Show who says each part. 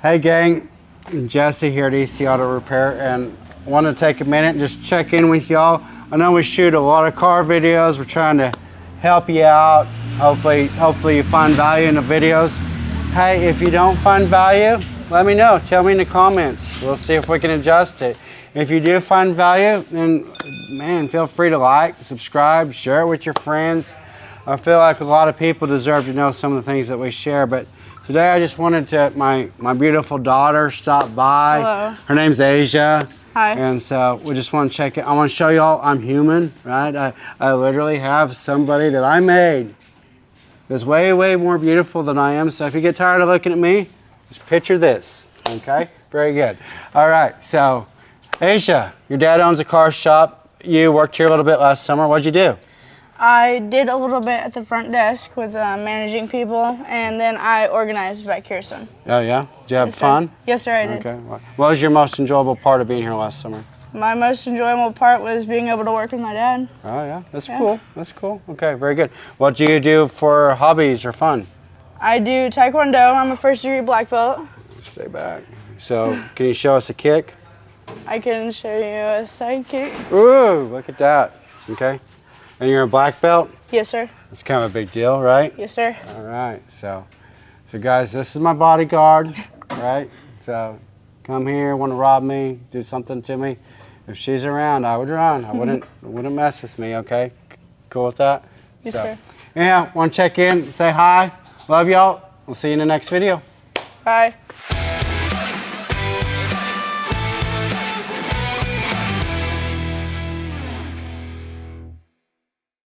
Speaker 1: Hey gang, Jesse here at EC Auto Repair, and I want to take a minute and just check in with y'all. I know we shoot a lot of car videos. We're trying to help you out. Hopefully you find value in the videos. Hey, if you don't find value, let me know. Tell me in the comments. We'll see if we can adjust it. If you do find value, then man, feel free to like, subscribe, share it with your friends. I feel like a lot of people deserve to know some of the things that we share, but today I just wanted to, my beautiful daughter stopped by.
Speaker 2: Hello.
Speaker 1: Her name's Asia.
Speaker 2: Hi.
Speaker 1: And so we just want to check it. I want to show y'all I'm human, right? I literally have somebody that I made that's way, way more beautiful than I am. So if you get tired of looking at me, just picture this, okay? Very good. All right, so Asia, your dad owns a car shop. You worked here a little bit last summer. What'd you do?
Speaker 2: I did a little bit at the front desk with managing people, and then I organized back here some.
Speaker 1: Oh yeah? Did you have
Speaker 2: Yes,
Speaker 1: fun?
Speaker 2: Sir. Yes, sir, I did.
Speaker 1: Okay. What was your most enjoyable part of being here last summer?
Speaker 2: My most enjoyable part was being able to work with my dad.
Speaker 1: Oh yeah, that's cool. That's cool. Okay, very good. What do you do for hobbies or fun?
Speaker 2: I do Taekwondo. I'm a first-degree black belt.
Speaker 1: Stay back. So, can you show us a kick?
Speaker 2: I can show you a side kick.
Speaker 1: Ooh, look at that. Okay. And you're a black belt?
Speaker 2: Yes, sir.
Speaker 1: That's kind of a big deal, right?
Speaker 2: Yes, sir.
Speaker 1: All right. So guys, this is my bodyguard, right? So come here, want to rob me, do something to me. If she's around, I would run. I wouldn't mess with me, okay? Cool with that?
Speaker 2: Yes,
Speaker 1: so,
Speaker 2: sir.
Speaker 1: Yeah, want to check in, say hi. Love y'all. We'll see you in the next video.
Speaker 2: Bye.